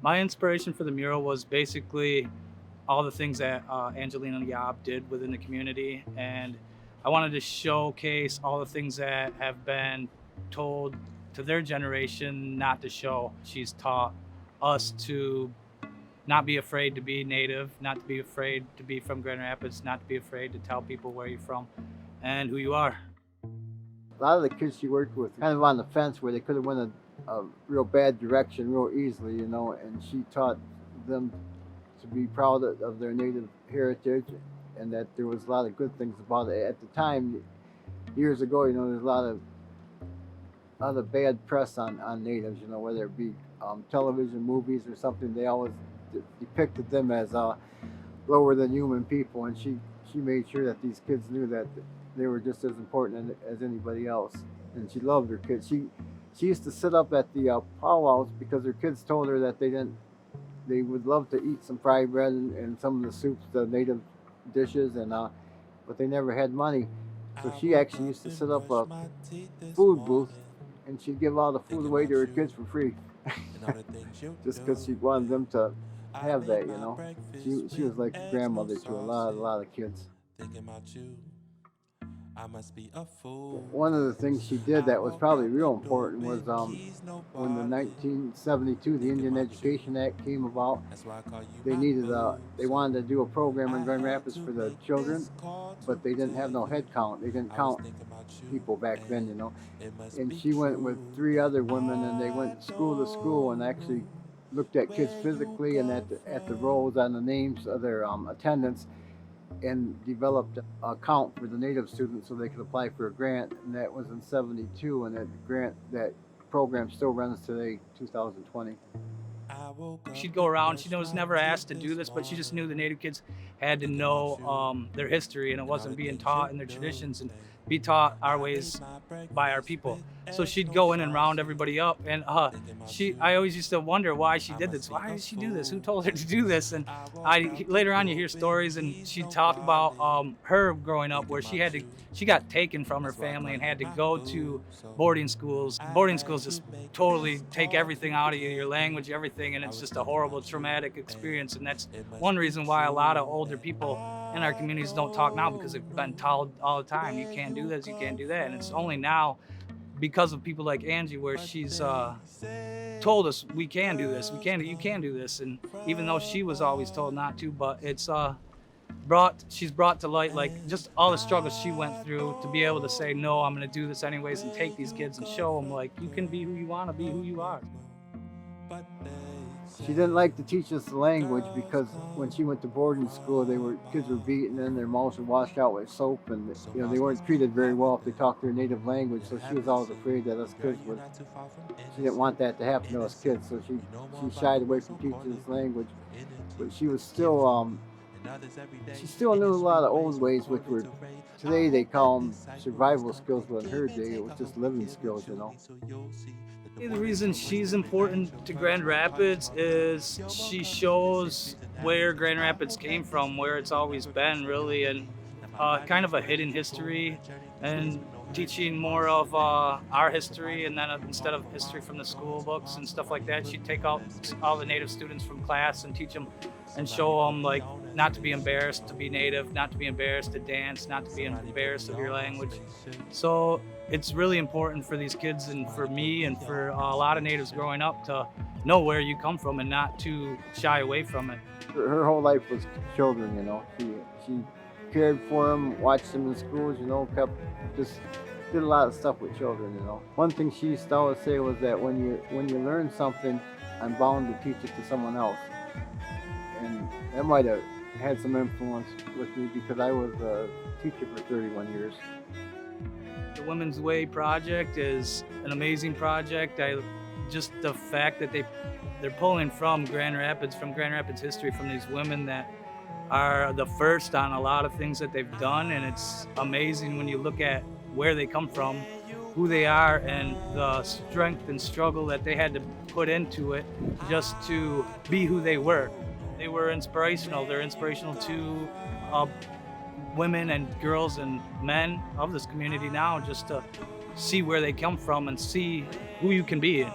My inspiration for the mural was basically all the things that Angelina Yob did within the community, and I wanted to showcase all the things that have been told to their generation not to show. She's taught us to not be afraid to be native, not to be afraid to be from Grand Rapids, not to be afraid to tell people where you're from and who you are. A lot of the kids she worked with kind of on the fence where they could have went a real bad direction real easily, and she taught them to be proud of their native heritage and that there was a lot of good things about it. At the time, years ago, there's a lot of bad press on natives, whether it be television, movies, or something. They always depicted them as lower than human people, and she made sure that these kids knew that they were just as important as anybody else. And she loved her kids. She used to sit up at the powwows because her kids told her that they would love to eat some fried bread and some of the soups, the native dishes, and but they never had money. So she actually used to set up a food booth, and she'd give all the food away to her kids for free, just because she wanted them to have that. She was like a grandmother to a lot of kids. One of the things she did that was probably real important was when the 1972 the Indian Education Act came about. They wanted to do a program in Grand Rapids for the children, but they didn't have no head count. They didn't count people back then. And she went with three other women, and they went school to school and actually looked at kids physically and at the roles on the names of their attendants, and developed a count for the native students so they could apply for a grant, and that was in 72, and that program still runs today, 2020. She'd go around. She was never asked to do this, but she just knew the Native kids had to know their history, and it wasn't being taught in their traditions and be taught our ways by our people. So she'd go in and round everybody up, and I always used to wonder why she did this. Why did she do this? Who told her to do this? And later on you hear stories, and she'd talk about her growing up where she got taken from her family and had to go to boarding schools. Boarding schools just totally take everything out of you, your language, everything, and it's just a horrible, traumatic experience. And that's one reason why a lot of older people in our communities don't talk now, because they've been told all the time, you can't do this, you can't do that. And it's only now, because of people like Angie, where she's told us we can do this, you can do this. And even though she was always told not to, but it's she's brought to light like just all the struggles she went through to be able to say, no, I'm going to do this anyways, and take these kids and show them like you can be who you want to be, who you are. She didn't like to teach us the language because when she went to boarding school, kids were beaten and their mouths were washed out with soap, and they weren't treated very well if they talked their native language. So she was always afraid that us kids would. She didn't want that to happen to us kids, so she shied away from teaching us language. But she still knew a lot of old ways, which were today they call them survival skills, but in her day it was just living skills. The reason she's important to Grand Rapids is she shows where Grand Rapids came from, where it's always been, really, and kind of a hidden history, and teaching more of our history, and then instead of history from the school books and stuff like that, she'd take out all the Native students from class and teach them and show them like not to be embarrassed to be Native, not to be embarrassed to dance, not to be embarrassed of your language. So it's really important for these kids and for me and for a lot of Natives growing up to know where you come from and not to shy away from it. Her whole life was children. She cared for them, watched them in schools. Kept just did a lot of stuff with children. One thing she used to always say was that when you learn something, I'm bound to teach it to someone else. And that might have had some influence with me because I was a teacher for 31 years. The Women's Way project is an amazing project. Just the fact that they're pulling from Grand Rapids history, from these women that are the first on a lot of things that they've done, and it's amazing when you look at where they come from, who they are, and the strength and struggle that they had to put into it just to be who they were. They were inspirational. They're inspirational to women and girls and men of this community now, just to see where they come from and see who you can be.